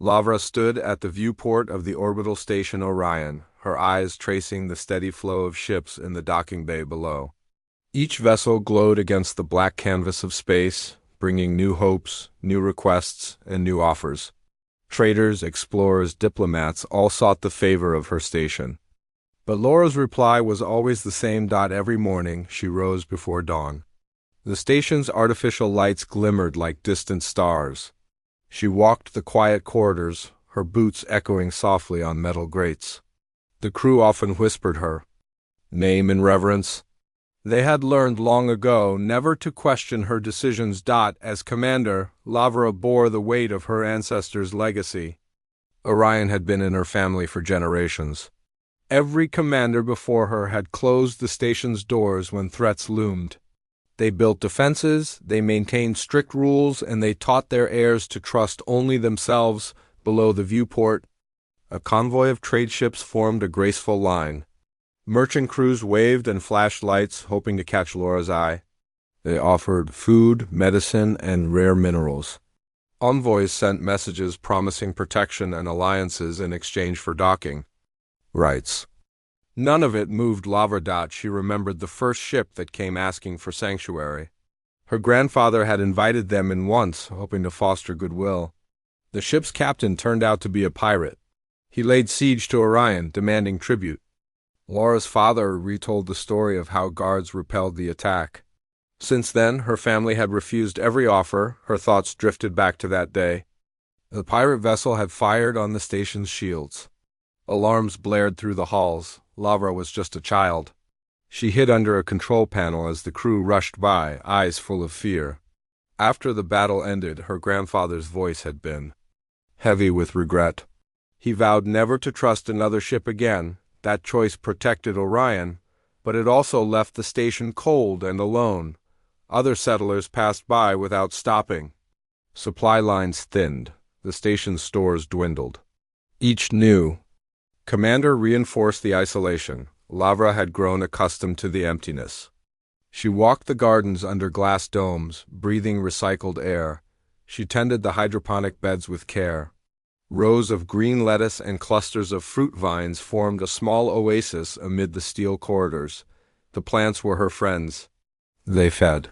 Lavra stood at the viewport of the orbital station Orion, her eyes tracing the steady flow of ships in the docking bay below. Each vessel glowed against the black canvas of space, bringing new hopes, new requests, and new offers. Traders, explorers, diplomats all sought the favor of her station. But Laura's reply was always the same. Every morning she rose before dawn. The station's artificial lights glimmered like distant stars. She walked the quiet corridors, her boots echoing softly on metal grates. The crew often whispered her name in reverence. They had learned long ago never to question her decisions. As commander, Lavra bore the weight of her ancestors' legacy. Orion had been in her family for generations. Every commander before her had closed the station's doors when threats loomed. They built defenses, they maintained strict rules, and they taught their heirs to trust only themselves. Below the viewport, a convoy of trade ships formed a graceful line. Merchant crews waved and flashed lights, hoping to catch Laura's eye. They offered food, medicine, and rare minerals. Envoys sent messages promising protection and alliances in exchange for docking rights. None of it moved Lavra. She remembered the first ship that came asking for sanctuary. Her grandfather had invited them in once, hoping to foster goodwill. The ship's captain turned out to be a pirate. He laid siege to Orion, demanding tribute. Laura's father retold the story of how guards repelled the attack. Since then, her family had refused every offer. Her thoughts drifted back to that day. The pirate vessel had fired on the station's shields. Alarms blared through the halls. Lavra was just a child. She hid under a control panel as the crew rushed by, eyes full of fear. After the battle ended, her grandfather's voice had been heavy with regret. He vowed never to trust another ship again. That choice protected Orion, but it also left the station cold and alone. Other settlers passed by without stopping. Supply lines thinned. The station's stores dwindled. Each new commander reinforced the isolation. Lavra had grown accustomed to the emptiness. She walked the gardens under glass domes, breathing recycled air. She tended the hydroponic beds with care. Rows of green lettuce and clusters of fruit vines formed a small oasis amid the steel corridors. The plants were her friends. They fed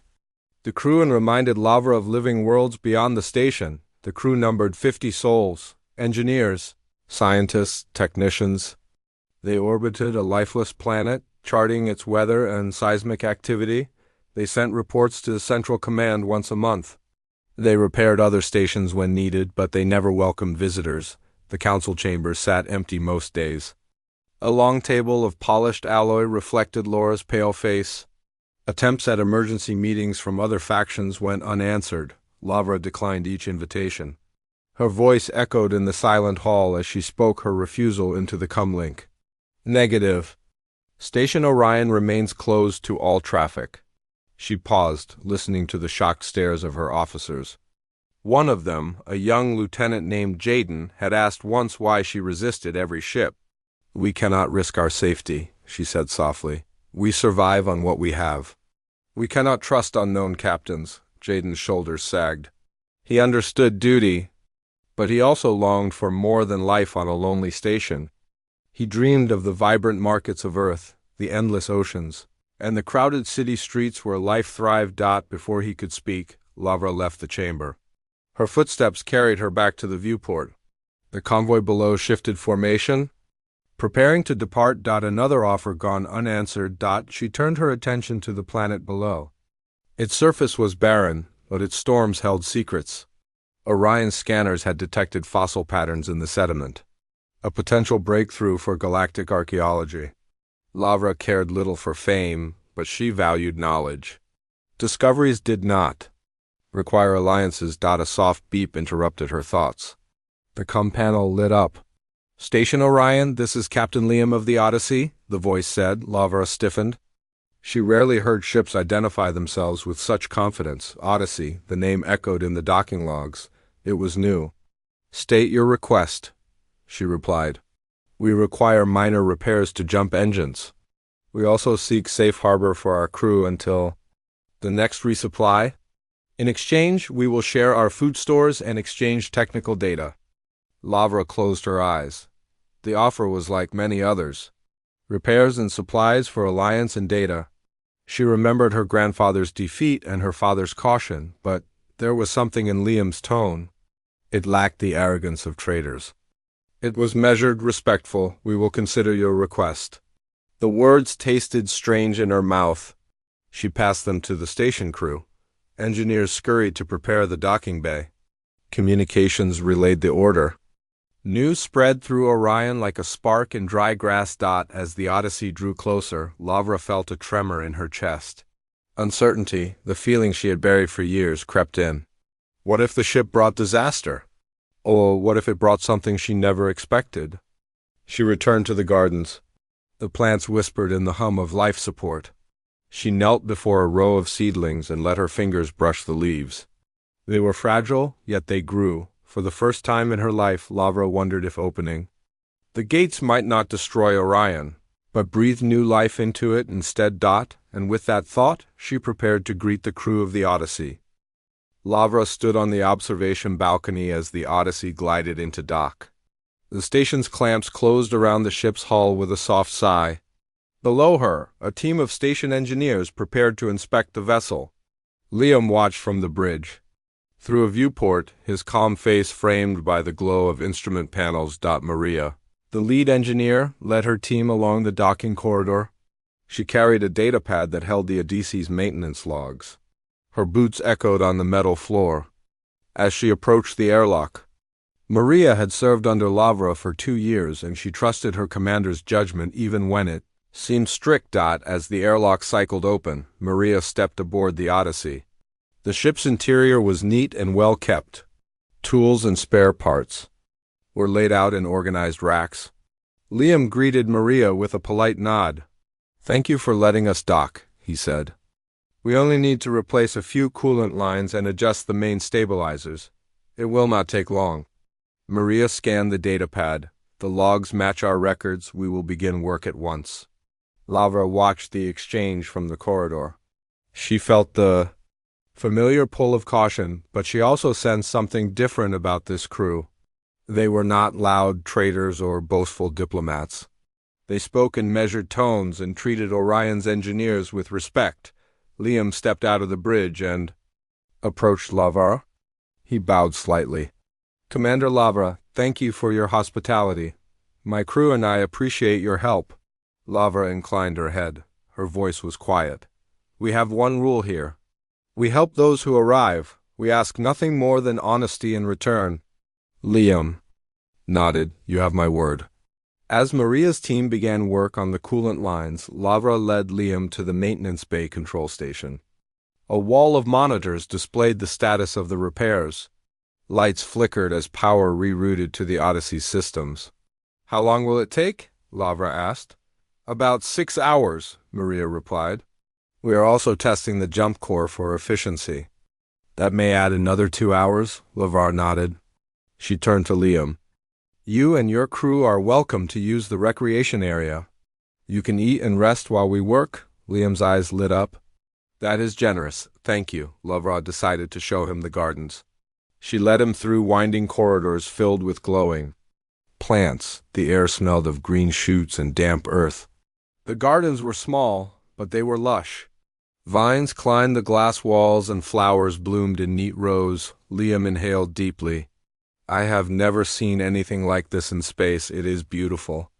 the crew and reminded Lavra of living worlds beyond the station. The crew numbered 50 souls, engineers, scientists, technicians. They orbited a lifeless planet, charting its weather and seismic activity. They sent reports to the Central Command once a month. They repaired other stations when needed, but they never welcomed visitors. The council chambers sat empty most days. A long table of polished alloy reflected Laura's pale face. Attempts at emergency meetings from other factions went unanswered. Lavra declined each invitation. Her voice echoed in the silent hall as she spoke her refusal into the comlink. Negative. Station Orion remains closed to all traffic. She paused, listening to the shocked stares of her officers. One of them, a young lieutenant named Jaden, had asked once why she resisted every ship. We cannot risk our safety, she said softly. We survive on what we have. We cannot trust unknown captains. Jaden's shoulders sagged. He understood duty, but he also longed for more than life on a lonely station. He dreamed of the vibrant markets of Earth, the endless oceans, and the crowded city streets where life thrived. Before he could speak, Lavra left the chamber. Her footsteps carried her back to the viewport. The convoy below shifted formation, preparing to depart. Another offer gone unanswered. She turned her attention to the planet below. Its surface was barren, but its storms held secrets. Orion's scanners had detected fossil patterns in the sediment, a potential breakthrough for galactic archaeology. Lavra cared little for fame, but she valued knowledge. Discoveries did not require alliances. A soft beep interrupted her thoughts. The panel lit up. Station Orion, this is Captain Liam of the Odyssey, the voice said. Lavra stiffened. She rarely heard ships identify themselves with such confidence. Odyssey, the name echoed in the docking logs. It was new. State your request, she replied. We require minor repairs to jump engines. We also seek safe harbor for our crew until the next resupply. In exchange, we will share our food stores and exchange technical data. Lavra closed her eyes. The offer was like many others. Repairs and supplies for Alliance and Data. She remembered her grandfather's defeat and her father's caution, but there was something in Liam's tone. It lacked the arrogance of traitors. It was measured, respectful. We will consider your request. The words tasted strange in her mouth. She passed them to the station crew. Engineers scurried to prepare the docking bay. Communications relayed the order. News spread through Orion like a spark in dry grass. As the Odyssey drew closer, Lavra felt a tremor in her chest. Uncertainty, the feeling she had buried for years, crept in. What if the ship brought disaster? Or what if it brought something she never expected? She returned to the gardens. The plants whispered in the hum of life support. She knelt before a row of seedlings and let her fingers brush the leaves. They were fragile, yet they grew. For the first time in her life, Lavra wondered if opening the gates might not destroy Orion, but breathe new life into it instead. And with that thought, she prepared to greet the crew of the Odyssey. Lavra stood on the observation balcony as the Odyssey glided into dock. The station's clamps closed around the ship's hull with a soft sigh. Below her, a team of station engineers prepared to inspect the vessel. Liam watched from the bridge. Through a viewport, his calm face framed by the glow of instrument panels. Maria, the lead engineer, led her team along the docking corridor. She carried a datapad that held the Odyssey's maintenance logs. Her boots echoed on the metal floor. As she approached the airlock, Maria had served under Lavra for 2 years, and she trusted her commander's judgment even when it seemed strict. As the airlock cycled open, Maria stepped aboard the Odyssey. The ship's interior was neat and well kept. Tools and spare parts were laid out in organized racks. Liam greeted Maria with a polite nod. "Thank you for letting us dock," he said. "We only need to replace a few coolant lines and adjust the main stabilizers. It will not take long." Maria scanned the datapad. "The logs match our records. We will begin work at once." Lavra watched the exchange from the corridor. She felt the familiar pull of caution, but she also sensed something different about this crew. They were not loud traitors or boastful diplomats. They spoke in measured tones and treated Orion's engineers with respect. Liam stepped out of the bridge and approached Lavra. He bowed slightly. "Commander Lavra, thank you for your hospitality. My crew and I appreciate your help." Lavra inclined her head. Her voice was quiet. "We have one rule here. We help those who arrive. We ask nothing more than honesty in return." Liam nodded. "You have my word." As Maria's team began work on the coolant lines, Lavra led Liam to the maintenance bay control station. A wall of monitors displayed the status of the repairs. Lights flickered as power rerouted to the Odyssey's systems. "How long will it take?" Lavra asked. "About 6 hours," Maria replied. "We are also testing the jump core for efficiency." "That may add another 2 hours," Lavra nodded. She turned to Liam. "You and your crew are welcome to use the recreation area. You can eat and rest while we work." Liam's eyes lit up. "That is generous, thank you." Lavra decided to show him the gardens. She led him through winding corridors filled with glowing plants. The air smelled of green shoots and damp earth. The gardens were small, but they were lush. Vines climbed the glass walls and flowers bloomed in neat rows. Liam inhaled deeply. "I have never seen anything like this in space. It is beautiful."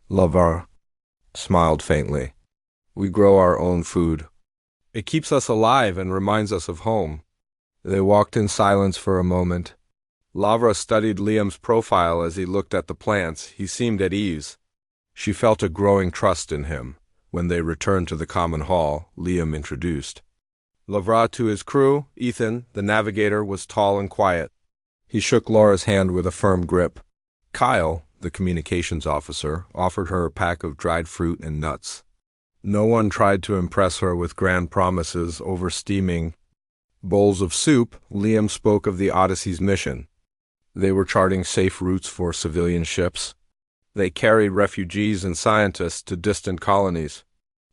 Lavra smiled faintly. "We grow our own food. It keeps us alive and reminds us of home." They walked in silence for a moment. Lavra studied Liam's profile as he looked at the plants. He seemed at ease. She felt a growing trust in him. When they returned to the common hall, Liam introduced Lavra to his crew. Ethan, the navigator, was tall and quiet. He shook Laura's hand with a firm grip. Kyle, the communications officer, offered her a pack of dried fruit and nuts. No one tried to impress her with grand promises over steaming bowls of soup. Liam spoke of the Odyssey's mission. They were charting safe routes for civilian ships. They carried refugees and scientists to distant colonies.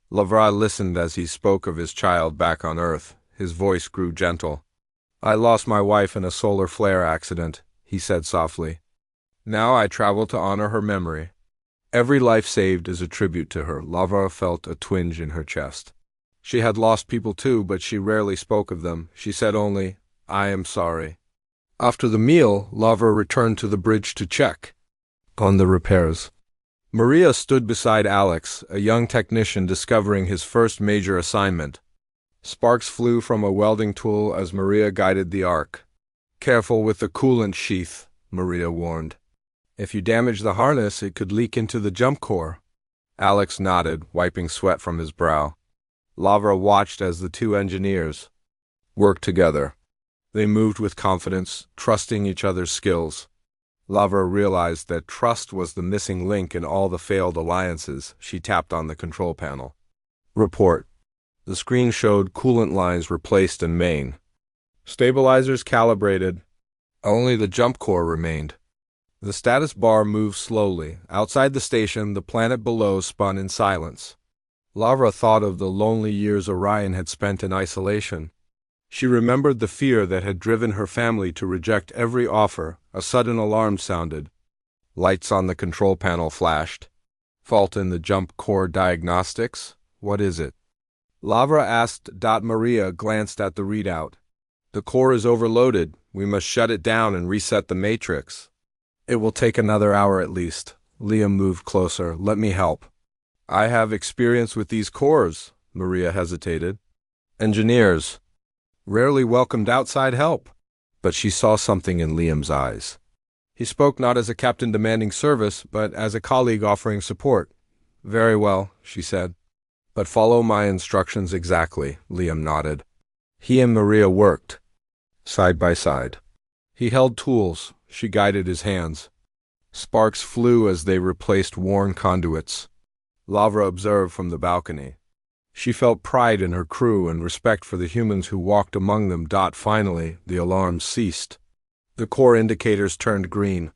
Lavra listened as he spoke of his child back on Earth. His voice grew gentle. "I lost my wife in a solar flare accident," he said softly. Now I travel to honor her memory. Every life saved is a tribute to her. Lavra felt a twinge in her chest. She had lost people too, but she rarely spoke of them. She said only, "I am sorry." After the meal, Lavra returned to the bridge to check on the repairs. Maria stood beside Alex, a young technician discovering his first major assignment. Sparks flew from a welding tool as Maria guided the arc. "Careful with the coolant sheath," Maria warned. "If you damage the harness, it could leak into the jump core." Alex nodded, wiping sweat from his brow. Lavra watched as the two engineers worked together. They moved with confidence, trusting each other's skills. Lavra realized that trust was the missing link in all the failed alliances. She tapped on the control panel. Report. The screen showed coolant lines replaced in main. Stabilizers calibrated. Only the jump core remained. The status bar moved slowly. Outside the station, the planet below spun in silence. Lavra thought of the lonely years Orion had spent in isolation. She remembered the fear that had driven her family to reject every offer. A sudden alarm sounded. Lights on the control panel flashed. "Fault in the jump core diagnostics? What is it?" Lavra asked. Maria glanced at the readout. "The core is overloaded. We must shut it down and reset the matrix." "It will take another hour at least." Liam moved closer. "Let me help." "I have experience with these cores," Maria hesitated. "Engineers rarely welcomed outside help." But she saw something in Liam's eyes. He spoke not as a captain demanding service, but as a colleague offering support. "Very well," she said. "But follow my instructions exactly," Liam nodded. He and Maria worked side by side. He held tools. She guided his hands. Sparks flew as they replaced worn conduits. Lavra observed from the balcony. She felt pride in her crew and respect for the humans who walked among them. Finally, the alarms ceased. The core indicators turned green.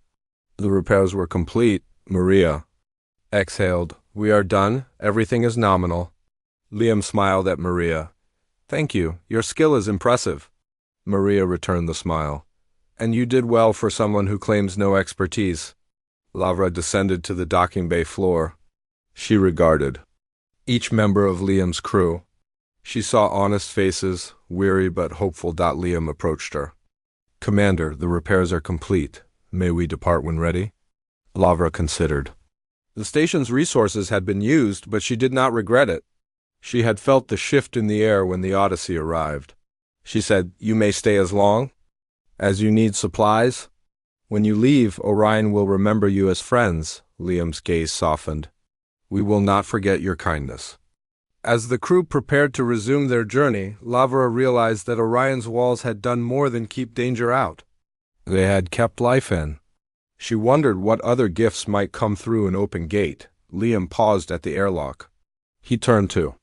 The repairs were complete. Maria exhaled. "We are done. Everything is nominal." Liam smiled at Maria. "Thank you. Your skill is impressive." Maria returned the smile. "And you did well for someone who claims no expertise." Lavra descended to the docking bay floor. She regarded each member of Liam's crew. She saw honest faces, weary but hopeful. Liam approached her. "Commander, the repairs are complete. May we depart when ready?" Lavra considered. The station's resources had been used, but she did not regret it. She had felt the shift in the air when the Odyssey arrived. She said, "You may stay as long as you need supplies. When you leave, Orion will remember you as friends." Liam's gaze softened. "We will not forget your kindness." As the crew prepared to resume their journey, Lavra realized that Orion's walls had done more than keep danger out. They had kept life in. She wondered what other gifts might come through an open gate. Liam paused at the airlock. He turned to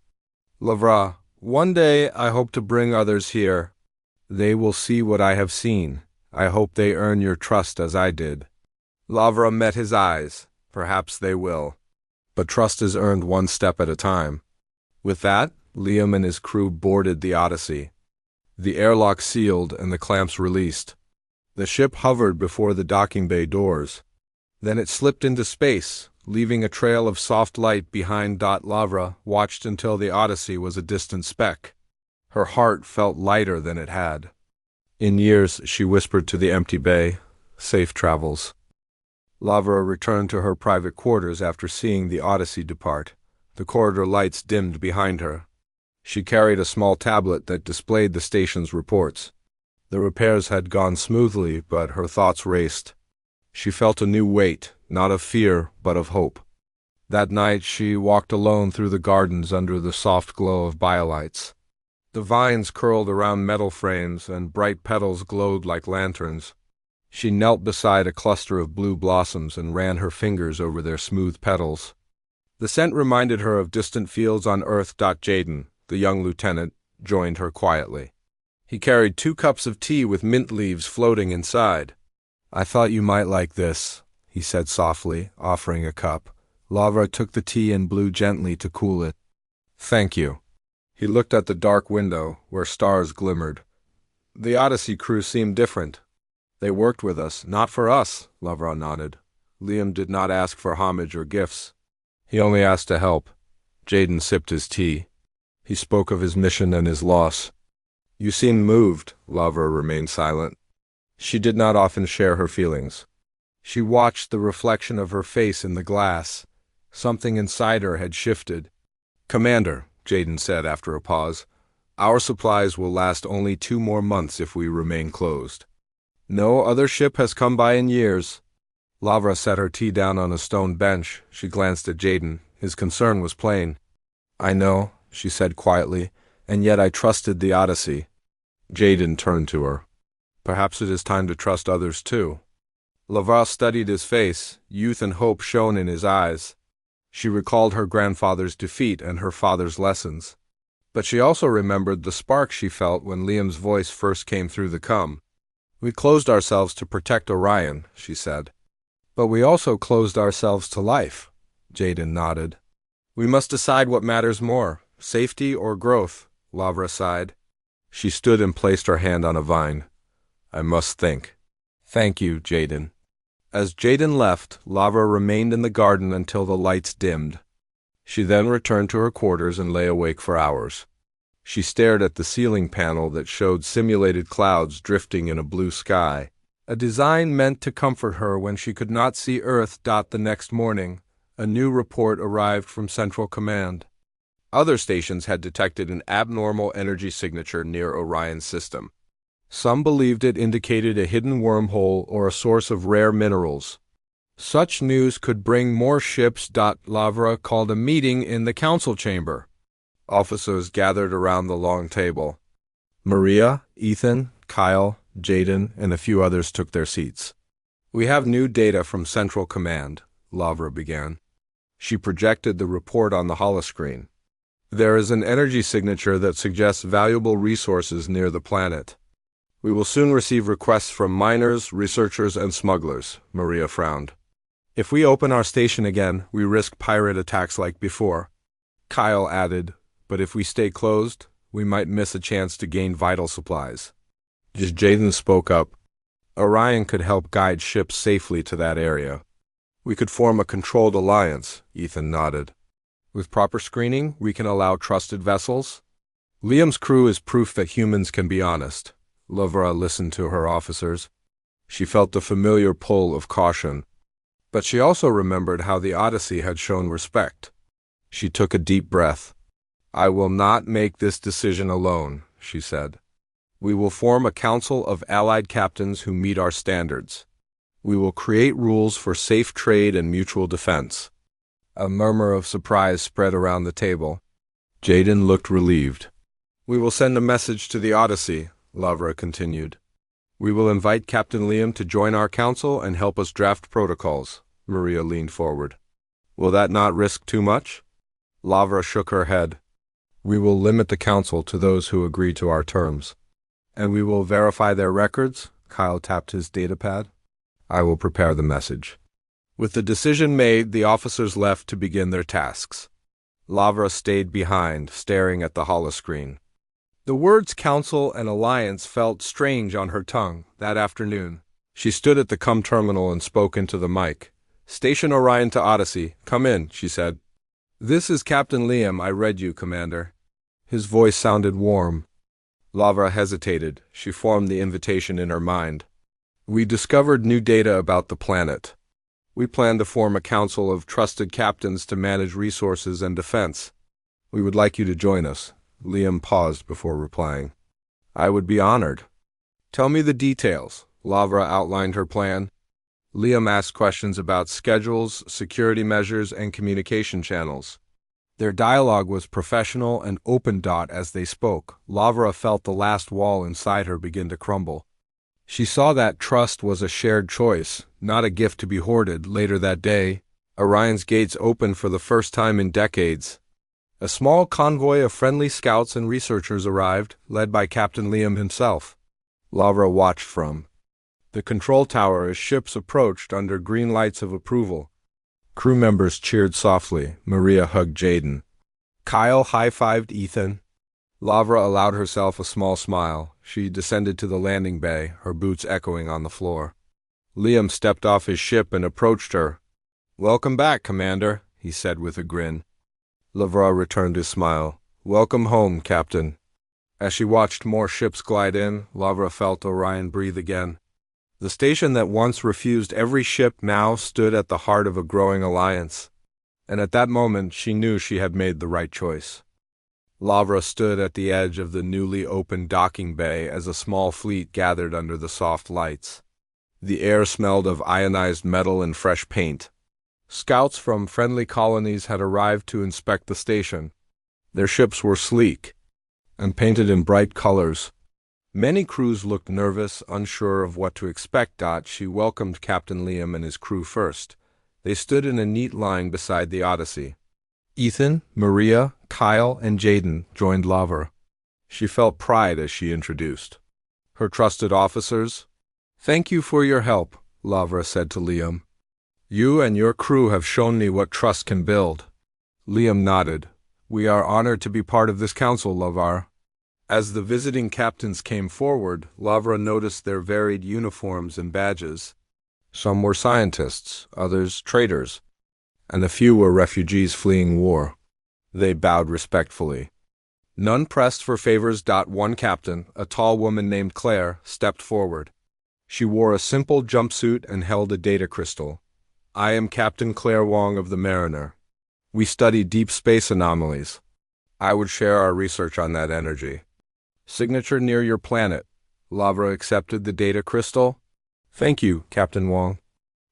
Lavra. "One day I hope to bring others here. They will see what I have seen. I hope they earn your trust as I did." Lavra met his eyes. "Perhaps they will. But trust is earned one step at a time." With that, Liam and his crew boarded the Odyssey. The airlock sealed and the clamps released. The ship hovered before the docking bay doors. Then it slipped into space, leaving a trail of soft light behind. Lavra watched until the Odyssey was a distant speck. Her heart felt lighter than it had. In years, she whispered to the empty bay, "Safe travels." Lavra returned to her private quarters after seeing the Odyssey depart. The corridor lights dimmed behind her. She carried a small tablet that displayed the station's reports. The repairs had gone smoothly, but her thoughts raced. She felt a new weight, not of fear, but of hope. That night she walked alone through the gardens under the soft glow of biolights. The vines curled around metal frames and bright petals glowed like lanterns. She knelt beside a cluster of blue blossoms and ran her fingers over their smooth petals. The scent reminded her of distant fields on Earth. Jaden, the young lieutenant, joined her quietly. He carried 2 cups of tea with mint leaves floating inside. "I thought you might like this," he said softly, offering a cup. Lavra took the tea and blew gently to cool it. "Thank you." He looked at the dark window, where stars glimmered. The Odyssey crew seemed different. They worked with us, not for us, Lavra nodded. Liam did not ask for homage or gifts. He only asked to help. Jaden sipped his tea. He spoke of his mission and his loss. You seemed moved, Lavra remained silent. She did not often share her feelings. She watched the reflection of her face in the glass. Something inside her had shifted. Commander, Jaden said after a pause, our supplies will last only 2 more months if we remain closed. No other ship has come by in years. Lavra set her tea down on a stone bench. She glanced at Jaden. His concern was plain. I know, she said quietly, and yet I trusted the Odyssey. Jaden turned to her. Perhaps it is time to trust others too. Lavra studied his face. Youth and hope shone in his eyes. She recalled her grandfather's defeat and her father's lessons. But she also remembered the spark she felt when Liam's voice first came through the comm. We closed ourselves to protect Orion, she said. But we also closed ourselves to life, Jaden nodded. We must decide what matters more, safety or growth, Lavra sighed. She stood and placed her hand on a vine. I must think. Thank you, Jaden. As Jaden left, Lavra remained in the garden until the lights dimmed. She then returned to her quarters and lay awake for hours. She stared at the ceiling panel that showed simulated clouds drifting in a blue sky, a design meant to comfort her when she could not see Earth. The next morning, a new report arrived from Central Command. Other stations had detected an abnormal energy signature near Orion's system. Some believed it indicated a hidden wormhole or a source of rare minerals. Such news could bring more ships. Lavra called a meeting in the council chamber. Officers gathered around the long table. Maria, Ethan, Kyle, Jaden, and a few others took their seats. We have new data from Central Command, Lavra began. She projected the report on the holoscreen. There is an energy signature that suggests valuable resources near the planet. We will soon receive requests from miners, researchers, and smugglers, Maria frowned. If we open our station again, we risk pirate attacks like before. Kyle added, but if we stay closed, we might miss a chance to gain vital supplies. Jaden spoke up. Orion could help guide ships safely to that area. We could form a controlled alliance, Ethan nodded. With proper screening, we can allow trusted vessels. Liam's crew is proof that humans can be honest. Lavra listened to her officers. She felt the familiar pull of caution. But she also remembered how the Odyssey had shown respect. She took a deep breath. I will not make this decision alone, she said. We will form a council of allied captains who meet our standards. We will create rules for safe trade and mutual defense. A murmur of surprise spread around the table. Jaden looked relieved. We will send a message to the Odyssey, Lavra continued. We will invite Captain Liam to join our council and help us draft protocols. Maria leaned forward. Will that not risk too much? Lavra shook her head. We will limit the council to those who agree to our terms. And we will verify their records? Kyle tapped his datapad. I will prepare the message. With the decision made, the officers left to begin their tasks. Lavra stayed behind, staring at the holoscreen. The words council and alliance felt strange on her tongue that afternoon. She stood at the comm terminal and spoke into the mic. Station Orion to Odyssey. Come in, she said. This is Captain Liam. I read you, Commander. His voice sounded warm. Lavra hesitated. She formed the invitation in her mind. We discovered new data about the planet. We plan to form a council of trusted captains to manage resources and defense. We would like you to join us. Liam paused before replying. I would be honored. Tell me the details. Lavra outlined her plan. Liam asked questions about schedules, security measures, and communication channels. Their dialogue was professional and open. As they spoke, Lavra felt the last wall inside her begin to crumble. She saw that trust was a shared choice, not a gift to be hoarded. Later that day, Orion's gates opened for the first time in decades. A small convoy of friendly scouts and researchers arrived, led by Captain Liam himself. Lavra watched from the control tower as ships approached under green lights of approval. Crew members cheered softly. Maria hugged Jaden. Kyle high-fived Ethan. Lavra allowed herself a small smile. She descended to the landing bay, her boots echoing on the floor. Liam stepped off his ship and approached her. "Welcome back, Commander," he said with a grin. Lavra returned his smile. "Welcome home, Captain." As she watched more ships glide in, Lavra felt Orion breathe again. The station that once refused every ship now stood at the heart of a growing alliance. And at that moment she knew she had made the right choice. Lavra stood at the edge of the newly opened docking bay as a small fleet gathered under the soft lights. The air smelled of ionized metal and fresh paint. Scouts from friendly colonies had arrived to inspect the station. Their ships were sleek and painted in bright colors. Many crews looked nervous, unsure of what to expect. She welcomed Captain Liam and his crew first. They stood in a neat line beside the Odyssey. Ethan, Maria, Kyle, and Jaden joined Lavra. She felt pride as she introduced her trusted officers. "Thank you for your help," Lavra said to Liam. "You and your crew have shown me what trust can build." Liam nodded. "We are honored to be part of this council, Lavra." As the visiting captains came forward, Lavra noticed their varied uniforms and badges. Some were scientists, others traders, and a few were refugees fleeing war. They bowed respectfully. None pressed for favors. One captain, a tall woman named Claire, stepped forward. She wore a simple jumpsuit and held a data crystal. "I am Captain Claire Wong of the Mariner. We study deep space anomalies. I would share our research on that energy. Signature near your planet." Lavra accepted the data crystal. "Thank you, Captain Wong.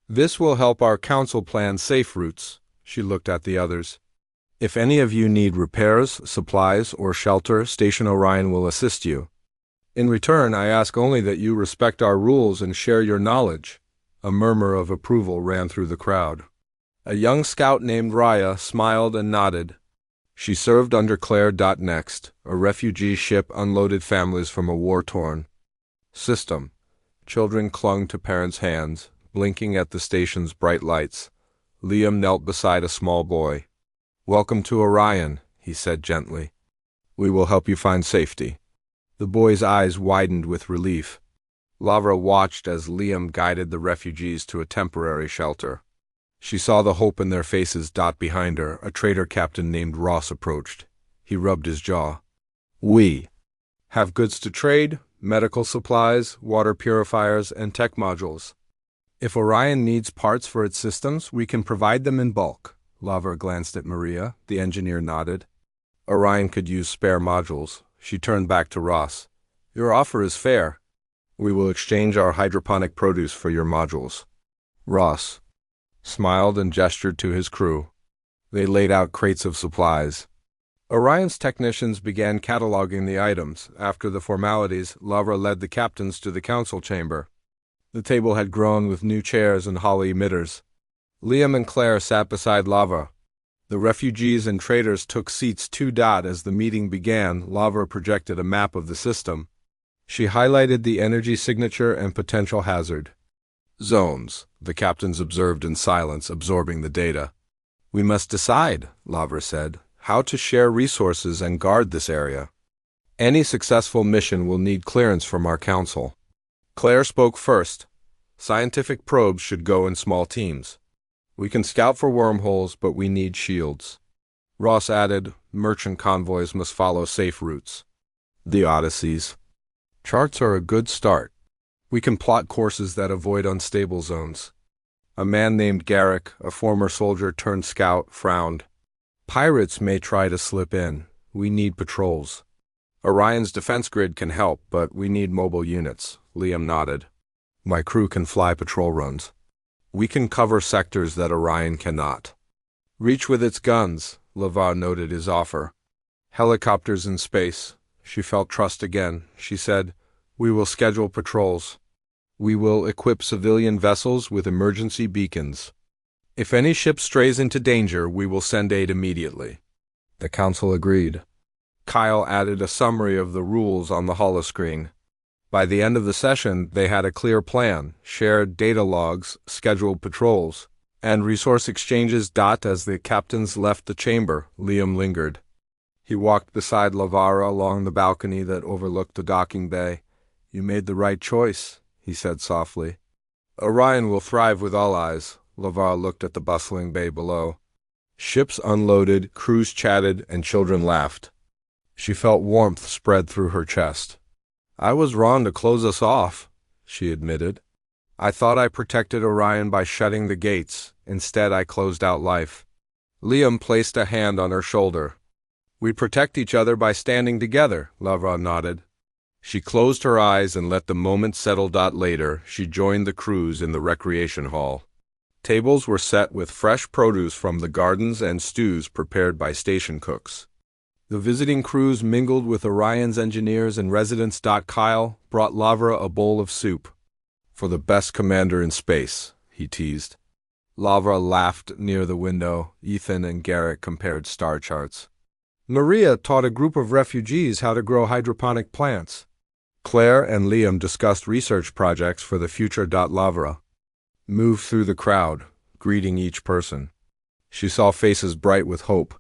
This will help our council plan safe routes." She looked at the others. "If any of you need repairs, supplies, or shelter, Station Orion will assist you. In return, I ask only that you respect our rules and share your knowledge." A murmur of approval ran through the crowd. A young scout named Raya smiled and nodded. She served under Claire. Next, a refugee ship unloaded families from a war-torn system. Children clung to parents' hands, blinking at the station's bright lights. Liam knelt beside a small boy. "Welcome to Orion," he said gently. "We will help you find safety." The boy's eyes widened with relief. Lavra watched as Liam guided the refugees to a temporary shelter. She saw the hope in their faces. Behind her, a trader captain named Ross approached. He rubbed his jaw. "We have goods to trade, medical supplies, water purifiers, and tech modules. If Orion needs parts for its systems, we can provide them in bulk." Lavra glanced at Maria. The engineer nodded. "Orion could use spare modules." She turned back to Ross. "Your offer is fair. We will exchange our hydroponic produce for your modules." Ross smiled and gestured to his crew. They laid out crates of supplies. Orion's technicians began cataloging the items. After the formalities, Lavra led the captains to the council chamber. The table had grown with new chairs and holly emitters. Liam and Claire sat beside Lavra. The refugees and traders took seats. As the meeting began, Lavra projected a map of the system. She highlighted the energy signature and potential hazard zones. The captains observed in silence, absorbing the data. "We must decide," Lavra said, "how to share resources and guard this area. Any successful mission will need clearance from our council." Claire spoke first. "Scientific probes should go in small teams. We can scout for wormholes, but we need shields." Ross added, "Merchant convoys must follow safe routes. The Odysseys. Charts are a good start. We can plot courses that avoid unstable zones." A man named Garrick, a former soldier turned scout, frowned. "Pirates may try to slip in. We need patrols. Orion's defense grid can help, but we need mobile units." Liam nodded. "My crew can fly patrol runs. We can cover sectors that Orion cannot." "Reach with its guns," Lavra noted his offer. "Helicopters in space." She felt trust again. She said, "We will schedule patrols. We will equip civilian vessels with emergency beacons. If any ship strays into danger, we will send aid immediately." The council agreed. Kyle added a summary of the rules on the holoscreen. By the end of the session, they had a clear plan, shared data logs, scheduled patrols, and resource exchanges. As the captains left the chamber, Liam lingered. He walked beside Lavara along the balcony that overlooked the docking bay. "You made the right choice," he said softly. "Orion will thrive with all eyes." Lavara looked at the bustling bay below. Ships unloaded, crews chatted, and children laughed. She felt warmth spread through her chest. "I was wrong to close us off," she admitted. "I thought I protected Orion by shutting the gates. Instead, I closed out life." Liam placed a hand on her shoulder. "We protect each other by standing together," Lavra nodded. She closed her eyes and let the moment settle. Later, she joined the crews in the recreation hall. Tables were set with fresh produce from the gardens and stews prepared by station cooks. The visiting crews mingled with Orion's engineers and residents. Kyle brought Lavra a bowl of soup. "For the best commander in space," he teased. Lavra laughed near the window. Ethan and Garrett compared star charts. Maria taught a group of refugees how to grow hydroponic plants. Claire and Liam discussed research projects for the future. Lavra moved through the crowd, greeting each person. She saw faces bright with hope.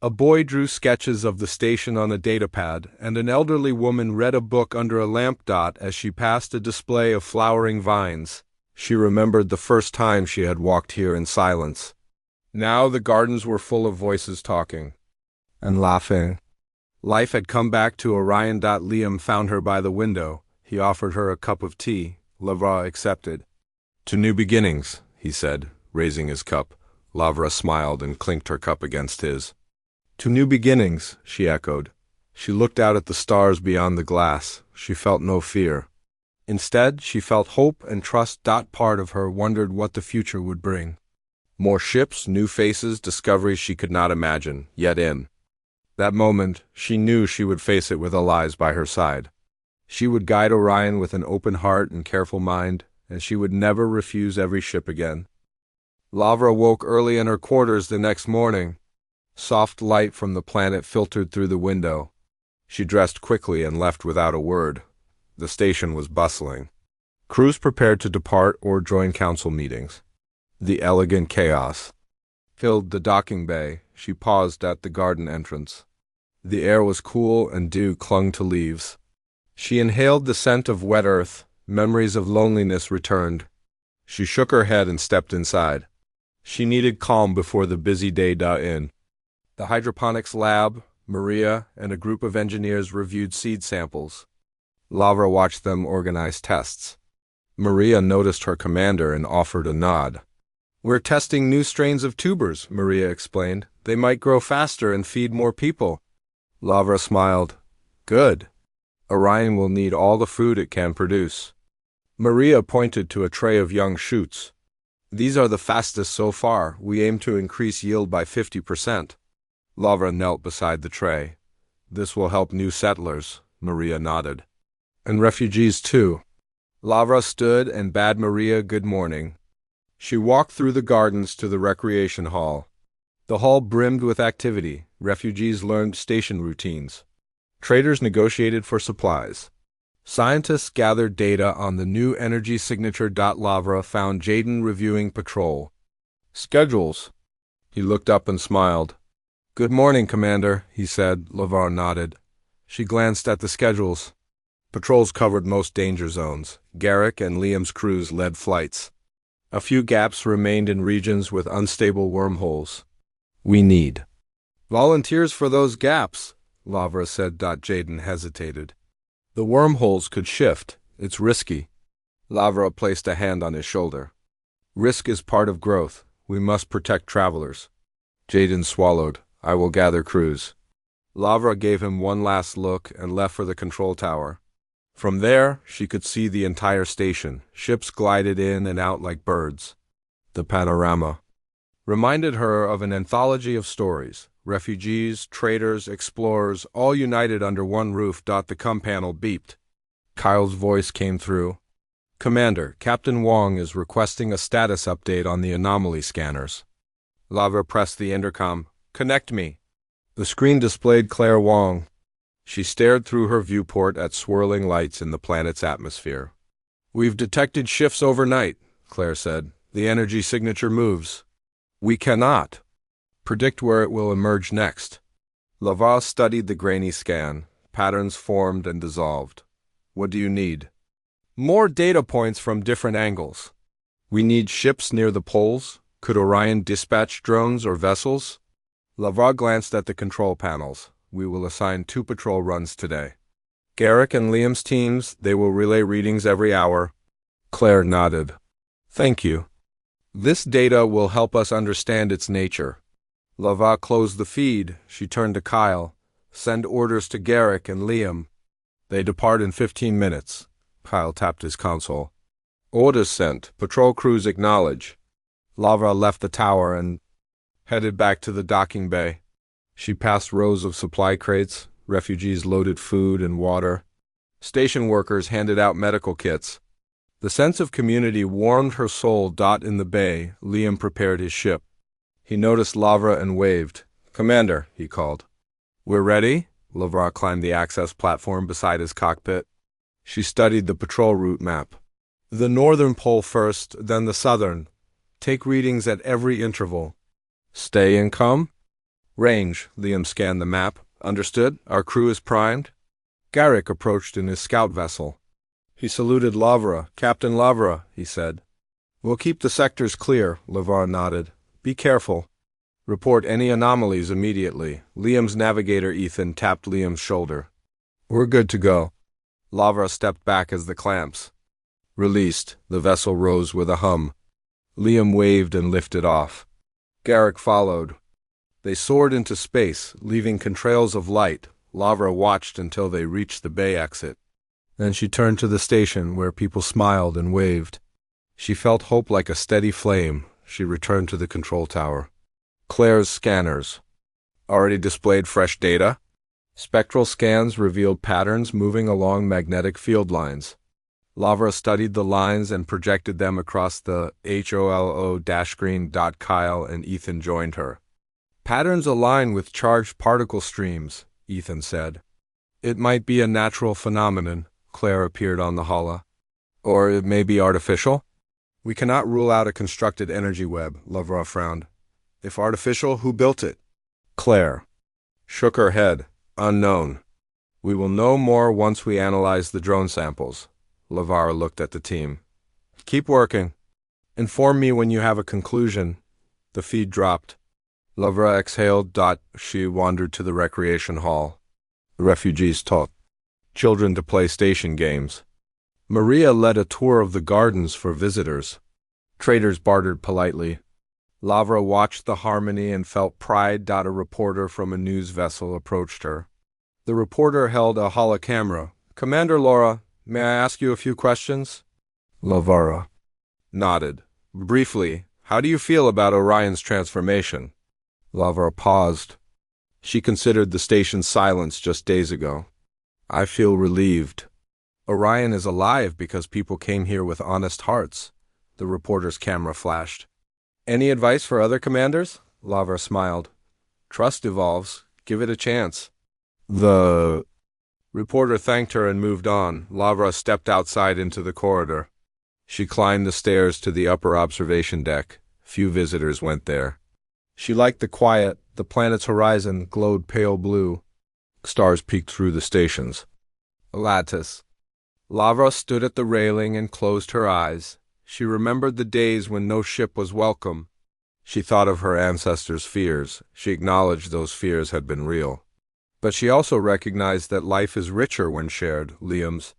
A boy drew sketches of the station on a datapad, and an elderly woman read a book under a lamp. As she passed a display of flowering vines, she remembered the first time she had walked here in silence. Now the gardens were full of voices talking and laughing. Life had come back to Orion. Liam found her by the window. He offered her a cup of tea. Lavra accepted. "To new beginnings," he said, raising his cup. Lavra smiled and clinked her cup against his. "To new beginnings," she echoed. She looked out at the stars beyond the glass. She felt no fear. Instead, she felt hope and trust. Part of her wondered what the future would bring. More ships, new faces, discoveries she could not imagine, yet in that moment, she knew she would face it with Elias by her side. She would guide Orion with an open heart and careful mind, and she would never refuse every ship again. Lavra woke early in her quarters the next morning. Soft light from the planet filtered through the window. She dressed quickly and left without a word. The station was bustling. Crews prepared to depart or join council meetings. The elegant chaos filled the docking bay. She paused at the garden entrance. The air was cool and dew clung to leaves. She inhaled the scent of wet earth. Memories of loneliness returned. She shook her head and stepped inside. She needed calm before the busy day. In the hydroponics lab, Maria and a group of engineers reviewed seed samples. Lavra watched them organize tests. Maria noticed her commander and offered a nod. "We're testing new strains of tubers," Maria explained. "They might grow faster and feed more people." Lavra smiled. "Good. Orion will need all the food it can produce." Maria pointed to a tray of young shoots. "These are the fastest so far. We aim to increase yield by 50%. Lavra knelt beside the tray. "This will help new settlers," Maria nodded. "And refugees too." Lavra stood and bade Maria good morning. She walked through the gardens to the recreation hall. The hall brimmed with activity. Refugees learned station routines. Traders negotiated for supplies. Scientists gathered data on the new energy signature. Lavra found Jaden reviewing patrol schedules. He looked up and smiled. "Good morning, Commander," he said. Lavra nodded. She glanced at the schedules. Patrols covered most danger zones. Garrick and Liam's crews led flights. A few gaps remained in regions with unstable wormholes. "We need volunteers for those gaps," Lavra said. Jaden hesitated. "The wormholes could shift. It's risky." Lavra placed a hand on his shoulder. "Risk is part of growth. We must protect travelers." Jaden swallowed. "I will gather crews." Lavra gave him one last look and left for the control tower. From there, she could see the entire station. Ships glided in and out like birds. The panorama reminded her of an anthology of stories. Refugees, traders, explorers, all united under one roof. The com panel beeped. Kyle's voice came through. "Commander, Captain Wong is requesting a status update on the anomaly scanners." Lavra pressed the intercom. "Connect me." The screen displayed Claire Wong. She stared through her viewport at swirling lights in the planet's atmosphere. "We've detected shifts overnight," Claire said. "The energy signature moves. We cannot predict where it will emerge next." Laval studied the grainy scan. Patterns formed and dissolved. What do you need? More data points from different angles. We need ships near the poles. Could Orion dispatch drones or vessels? Laval glanced at the control panels. We will assign 2 patrol runs today. Garrick and Liam's teams, they will relay readings every hour. Claire nodded. Thank you. This data will help us understand its nature. Laval closed the feed. She turned to Kyle. Send orders to Garrick and Liam. They depart in 15 minutes. Kyle tapped his console. Orders sent. Patrol crews acknowledge. Laval left the tower and headed back to the docking bay. She passed rows of supply crates. Refugees loaded food and water. Station workers handed out medical kits. The sense of community warmed her soul. In the bay, Liam prepared his ship. He noticed Lavra and waved. Commander, he called. We're ready? Lavra climbed the access platform beside his cockpit. She studied the patrol route map. The northern pole first, then the southern. Take readings at every interval. Stay and come? Range, Liam scanned the map. Understood? Our crew is primed? Garrick approached in his scout vessel. He saluted Lavra. Captain Lavra, he said. We'll keep the sectors clear, Lavra nodded. Be careful. Report any anomalies immediately. Liam's navigator Ethan tapped Liam's shoulder. We're good to go. Lavra stepped back as the clamps released. The vessel rose with a hum. Liam waved and lifted off. Garrick followed. They soared into space, leaving contrails of light. Lavra watched until they reached the bay exit. Then she turned to the station where people smiled and waved. She felt hope like a steady flame. She returned to the control tower. Claire's scanners already displayed fresh data. Spectral scans revealed patterns moving along magnetic field lines. Lavra studied the lines and projected them across the HOLO-screen. Kyle and Ethan joined her. Patterns align with charged particle streams, Ethan said. It might be a natural phenomenon. Claire appeared on the hola. Or it may be artificial. We cannot rule out a constructed energy web, Lavra frowned. If artificial, who built it? Claire shook her head. Unknown. We will know more once we analyze the drone samples. Lavra looked at the team. Keep working. Inform me when you have a conclusion. The feed dropped. Lavra exhaled. She wandered to the recreation hall. The refugees taught children to play station games. Maria led a tour of the gardens for visitors. Traders bartered politely. Lavra watched the harmony and felt pride. A reporter from a news vessel approached her. The reporter held a holocamera. Commander Laura, may I ask you a few questions? Lavra nodded. Briefly, how do you feel about Orion's transformation? Lavra paused. She considered the station's silence just days ago. I feel relieved. Orion is alive because people came here with honest hearts. The reporter's camera flashed. Any advice for other commanders? Lavra smiled. Trust evolves. Give it a chance. The reporter thanked her and moved on. Lavra stepped outside into the corridor. She climbed the stairs to the upper observation deck. Few visitors went there. She liked the quiet. The planet's horizon glowed pale blue. Stars peeked through the stations. Lattice. Lavra stood at the railing and closed her eyes. She remembered the days when no ship was welcome. She thought of her ancestors' fears. She acknowledged those fears had been real. But she also recognized that life is richer when shared. Liam's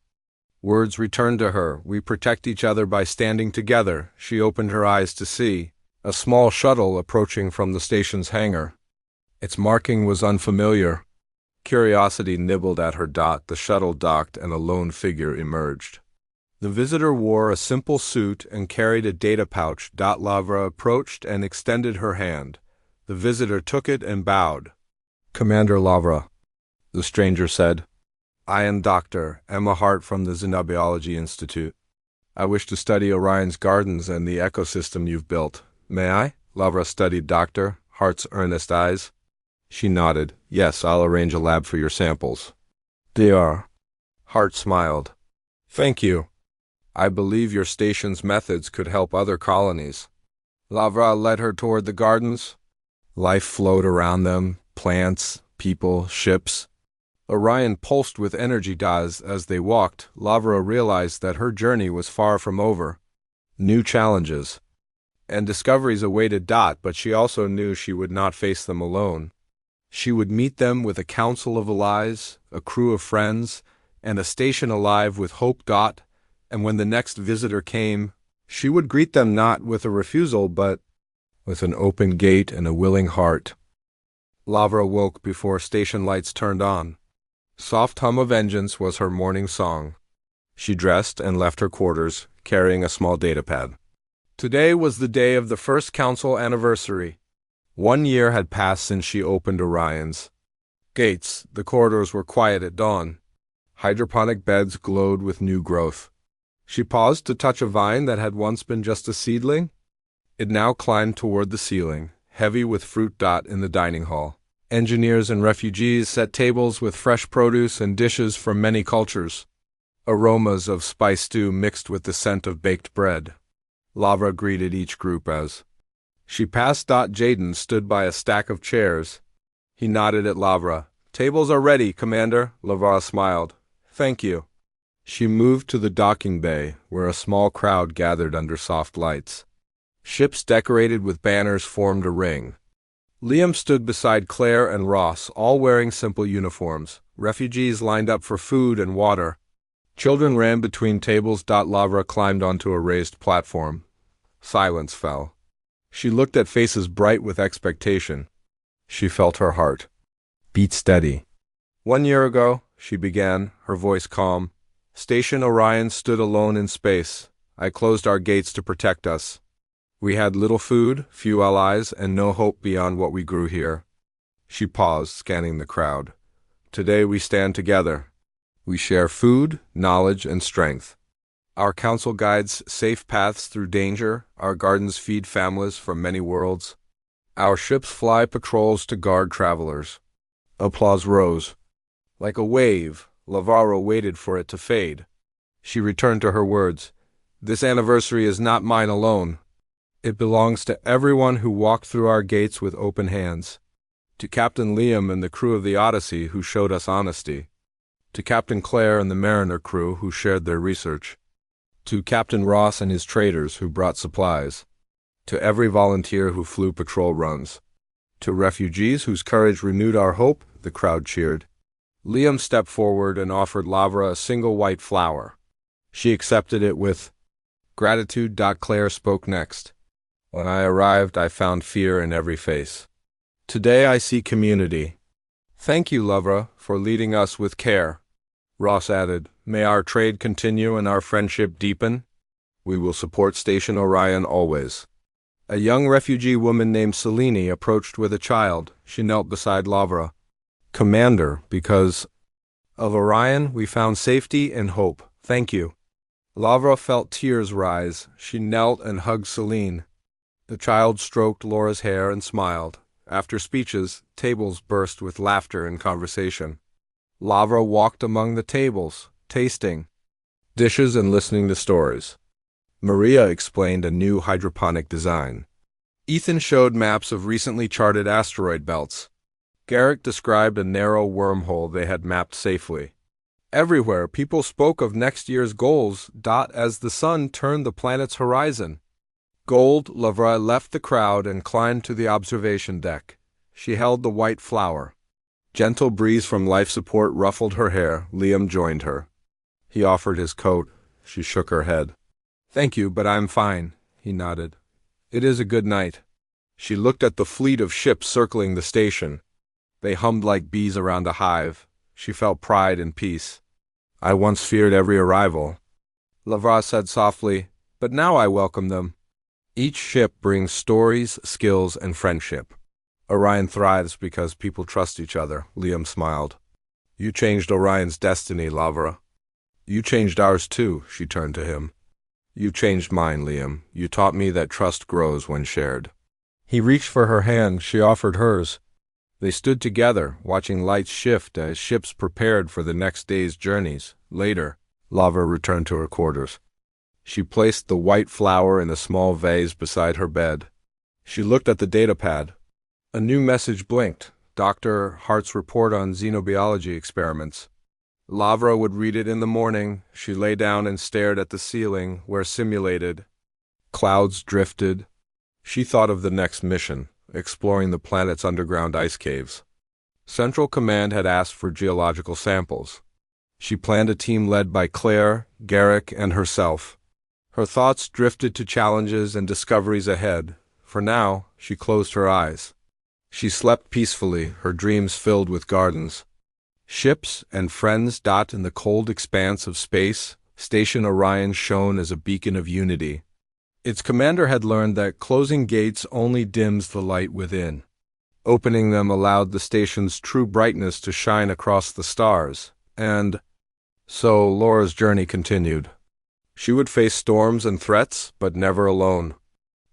words returned to her. We protect each other by standing together. She opened her eyes to see a small shuttle approaching from the station's hangar. Its marking was unfamiliar. Curiosity nibbled at her. The shuttle docked and a lone figure emerged. The visitor wore a simple suit and carried a data pouch. Lavra approached and extended her hand. The visitor took it and bowed. Commander Lavra, the stranger said. I am Dr. Emma Hart from the Xenobiology Institute. I wish to study Orion's gardens and the ecosystem you've built. May I? Lavra studied Dr. Hart's earnest eyes. She nodded. Yes, I'll arrange a lab for your samples. Dr. Hart smiled. Thank you. I believe your station's methods could help other colonies. Lavra led her toward the gardens. Life flowed around them, plants, people, ships. Orion pulsed with energy as they walked. Lavra realized that her journey was far from over. New challenges and discoveries awaited Dot, but she also knew she would not face them alone. She would meet them with a council of allies, a crew of friends, and a station alive with hope. Dot, and when the next visitor came, she would greet them not with a refusal but with an open gate and a willing heart. Lavra woke before station lights turned on. Soft hum of engines was her morning song. She dressed and left her quarters, carrying a small datapad. Today was the day of the first council anniversary. 1 year had passed since she opened Orion's gates. The corridors were quiet at dawn. Hydroponic beds glowed with new growth. She paused to touch a vine that had once been just a seedling. It now climbed toward the ceiling, heavy with fruit. Dot in the dining hall. Engineers and refugees set tables with fresh produce and dishes from many cultures. Aromas of spice stew mixed with the scent of baked bread. Lavra greeted each group as she passed. Jaden stood by a stack of chairs. He nodded at Lavra. "Tables are ready, Commander." Lavra smiled. "Thank you." She moved to the docking bay, where a small crowd gathered under soft lights. Ships decorated with banners formed a ring. Liam stood beside Claire and Ross, all wearing simple uniforms. Refugees lined up for food and water. Children ran between tables. Lavra climbed onto a raised platform. Silence fell. She looked at faces bright with expectation. She felt her heart beat steady. 1 year ago, she began, her voice calm. Station Orion stood alone in space. I closed our gates to protect us. We had little food, few allies, and no hope beyond what we grew here. She paused, scanning the crowd. Today we stand together. We share food, knowledge, and strength. Our council guides safe paths through danger. Our gardens feed families from many worlds. Our ships fly patrols to guard travelers. Applause rose. Like a wave, Lavra waited for it to fade. She returned to her words. This anniversary is not mine alone. It belongs to everyone who walked through our gates with open hands. To Captain Liam and the crew of the Odyssey who showed us honesty. To Captain Claire and the Mariner crew who shared their research. To Captain Ross and his traders who brought supplies. To every volunteer who flew patrol runs. To refugees whose courage renewed our hope, the crowd cheered. Liam stepped forward and offered Lavra a single white flower. She accepted it with gratitude. Claire spoke next. When I arrived, I found fear in every face. Today I see community. Thank you, Lavra, for leading us with care. Ross added, may our trade continue and our friendship deepen. We will support Station Orion always. A young refugee woman named Selene approached with a child. She knelt beside Lavra. Commander, because of Orion, we found safety and hope. Thank you. Lavra felt tears rise. She knelt and hugged Selene. The child stroked Laura's hair and smiled. After speeches, tables burst with laughter and conversation. Lavra walked among the tables, tasting dishes and listening to stories. Maria explained a new hydroponic design. Ethan showed maps of recently charted asteroid belts. Garrick described a narrow wormhole they had mapped safely. Everywhere, people spoke of next year's goals. As the sun turned the planet's horizon. Gold, Lavra left the crowd and climbed to the observation deck. She held the white flower. Gentle breeze from life support ruffled her hair. Liam joined her. He offered his coat. She shook her head. Thank you, but I'm fine, he nodded. It is a good night. She looked at the fleet of ships circling the station. They hummed like bees around a hive. She felt pride and peace. I once feared every arrival. Lavra said softly, but now I welcome them. Each ship brings stories, skills, and friendship. Orion thrives because people trust each other, Liam smiled. You changed Orion's destiny, Lavra. You changed ours too, she turned to him. You changed mine, Liam. You taught me that trust grows when shared. He reached for her hand. She offered hers. They stood together, watching lights shift as ships prepared for the next day's journeys. Later, Lavra returned to her quarters. She placed the white flower in a small vase beside her bed. She looked at the datapad. A new message blinked. Dr. Hart's report on xenobiology experiments. Lavra would read it in the morning. She lay down and stared at the ceiling where simulated clouds drifted. She thought of the next mission, exploring the planet's underground ice caves. Central Command had asked for geological samples. She planned a team led by Claire, Garrick, and herself. Her thoughts drifted to challenges and discoveries ahead. For now, she closed her eyes. She slept peacefully, her dreams filled with gardens. Ships and friends dot in the cold expanse of space. Station Orion shone as a beacon of unity. Its commander had learned that closing gates only dims the light within. Opening them allowed the station's true brightness to shine across the stars. And so Laura's journey continued. She would face storms and threats, but never alone.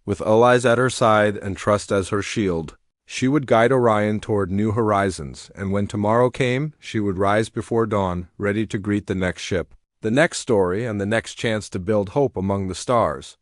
With allies at her side and trust as her shield, she would guide Orion toward new horizons, and when tomorrow came, she would rise before dawn, ready to greet the next ship, the next story, and the next chance to build hope among the stars.